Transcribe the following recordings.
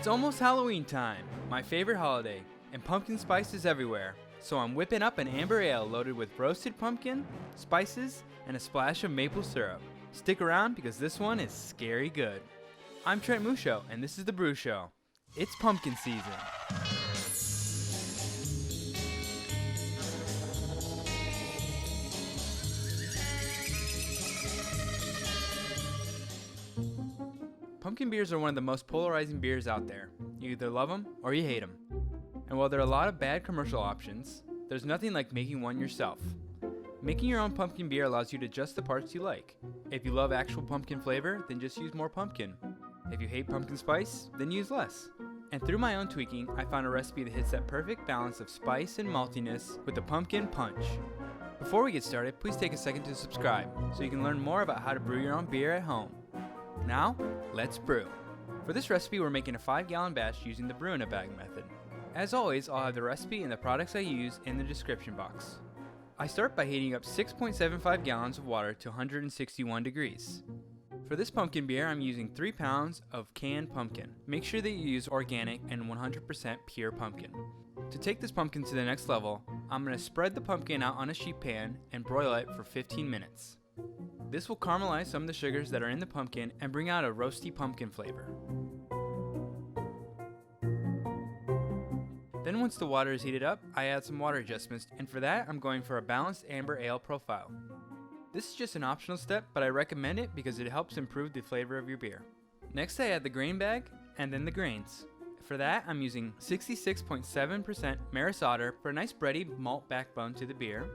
It's almost Halloween time, my favorite holiday, and pumpkin spice is everywhere. So I'm whipping up an amber ale loaded with roasted pumpkin, spices, and a splash of maple syrup. Stick around because this one is scary good. I'm Trent Musho, and this is the Brew Show. It's pumpkin season. Pumpkin beers are one of the most polarizing beers out there. You either love them or you hate them. And while there are a lot of bad commercial options, there's nothing like making one yourself. Making your own pumpkin beer allows you to adjust the parts you like. If you love actual pumpkin flavor, then just use more pumpkin. If you hate pumpkin spice, then use less. And through my own tweaking, I found a recipe that hits that perfect balance of spice and maltiness with the pumpkin punch. Before we get started, please take a second to subscribe so you can learn more about how to brew your own beer at home. Now, let's brew. For this recipe, we're making a 5-gallon batch using the brew in a bag method. As always, I'll have the recipe and the products I use in the description box. I start by heating up 6.75 gallons of water to 161 degrees. For this pumpkin beer, I'm using 3 pounds of canned pumpkin. Make sure that you use organic and 100% pure pumpkin. To take this pumpkin to the next level, I'm going to spread the pumpkin out on a sheet pan and broil it for 15 minutes. This will caramelize some of the sugars that are in the pumpkin and bring out a roasty pumpkin flavor. Then once the water is heated up, I add some water adjustments, and for that I'm going for a balanced amber ale profile. This is just an optional step, but I recommend it because it helps improve the flavor of your beer. Next I add the grain bag, and then the grains. For that I'm using 66.7% Maris Otter for a nice bready malt backbone to the beer,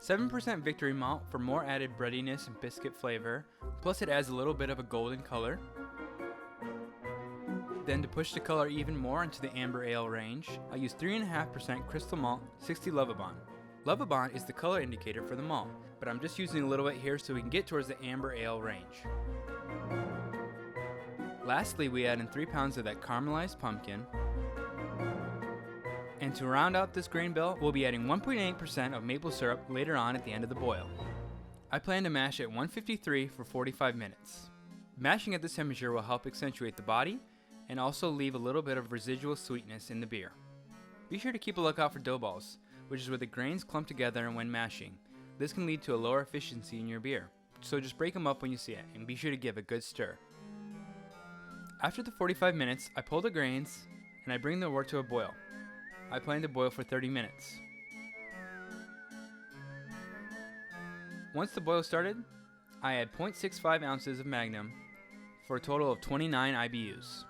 7% Victory Malt for more added breadiness and biscuit flavor, plus it adds a little bit of a golden color. Then to push the color even more into the amber ale range, I use 3.5% Crystal Malt 60 Lovibond. Lovibond is the color indicator for the malt, but I'm just using a little bit here so we can get towards the amber ale range. Lastly, we add in 3 pounds of that caramelized pumpkin. And to round out this grain bill, we'll be adding 1.8% of maple syrup later on at the end of the boil. I plan to mash at 153 for 45 minutes. Mashing at this temperature will help accentuate the body and also leave a little bit of residual sweetness in the beer. Be sure to keep a lookout for dough balls, which is where the grains clump together when mashing. This can lead to a lower efficiency in your beer, so just break them up when you see it and be sure to give a good stir. After the 45 minutes, I pull the grains and I bring the wort to a boil. I plan to boil for 30 minutes. Once the boil started, I add 0.65 ounces of Magnum for a total of 29 IBUs.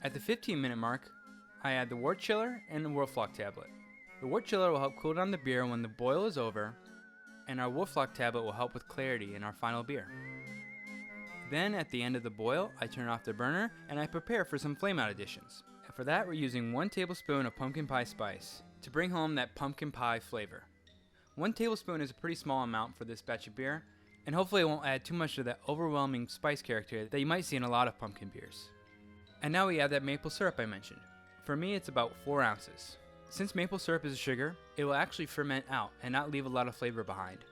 At the 15-minute mark, I add the wort chiller and the Whirlfloc tablet. The wort chiller will help cool down the beer when the boil is over, and our Whirlfloc tablet will help with clarity in our final beer. Then at the end of the boil, I turn off the burner and I prepare for some Flameout additions. And for that, we're using 1 tablespoon of pumpkin pie spice to bring home that pumpkin pie flavor. 1 tablespoon is a pretty small amount for this batch of beer, and hopefully it won't add too much of that overwhelming spice character that you might see in a lot of pumpkin beers. And now we add that maple syrup I mentioned. For me, it's about 4 ounces. Since maple syrup is a sugar, it will actually ferment out and not leave a lot of flavor behind.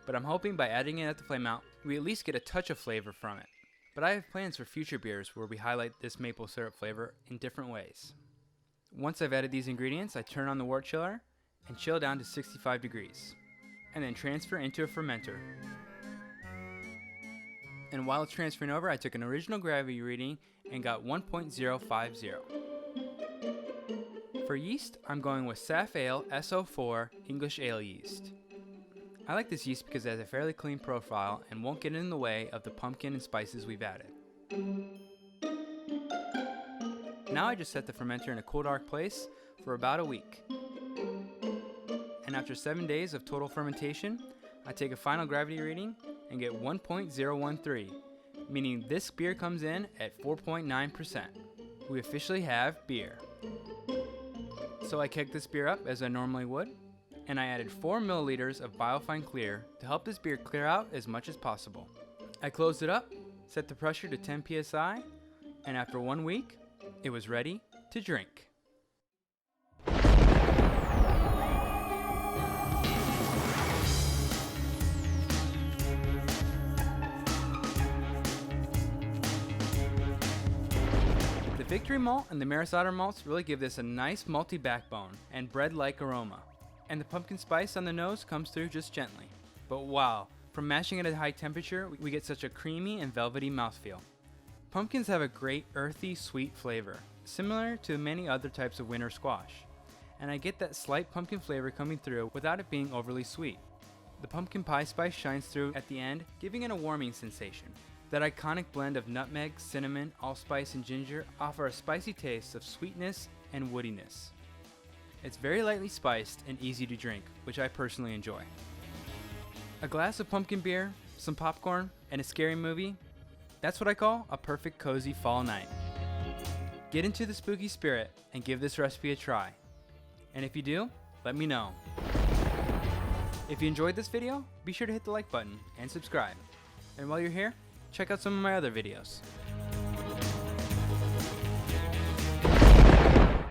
But I'm hoping by adding it at the Flameout, we at least get a touch of flavor from it. But I have plans for future beers where we highlight this maple syrup flavor in different ways. Once I've added these ingredients, I turn on the wort chiller and chill down to 65 degrees, and then transfer into a fermenter. And while it's transferring over, I took an original gravity reading and got 1.050. For yeast, I'm going with SafAle SO4 English Ale yeast. I like this yeast because it has a fairly clean profile and won't get in the way of the pumpkin and spices we've added. Now I just set the fermenter in a cool dark place for about a week. And after 7 days of total fermentation, I take a final gravity reading and get 1.013, meaning this beer comes in at 4.9%. We officially have beer. So I keg this beer up as I normally would, and I added 4 milliliters of Biofine Clear to help this beer clear out as much as possible. I closed it up, set the pressure to 10 psi, and after 1 week, it was ready to drink. Victory Malt and the Maris Otter malts really give this a nice malty backbone and bread-like aroma. And the pumpkin spice on the nose comes through just gently. But wow, from mashing it at high temperature, we get such a creamy and velvety mouthfeel. Pumpkins have a great earthy, sweet flavor, similar to many other types of winter squash. And I get that slight pumpkin flavor coming through without it being overly sweet. The pumpkin pie spice shines through at the end, giving it a warming sensation. That iconic blend of nutmeg, cinnamon, allspice, and ginger offer a spicy taste of sweetness and woodiness. It's very lightly spiced and easy to drink, which I personally enjoy. A glass of pumpkin beer, some popcorn, and a scary movie, that's what I call a perfect cozy fall night. Get into the spooky spirit and give this recipe a try. And if you do, let me know. If you enjoyed this video, be sure to hit the like button and subscribe. And while you're here, check out some of my other videos.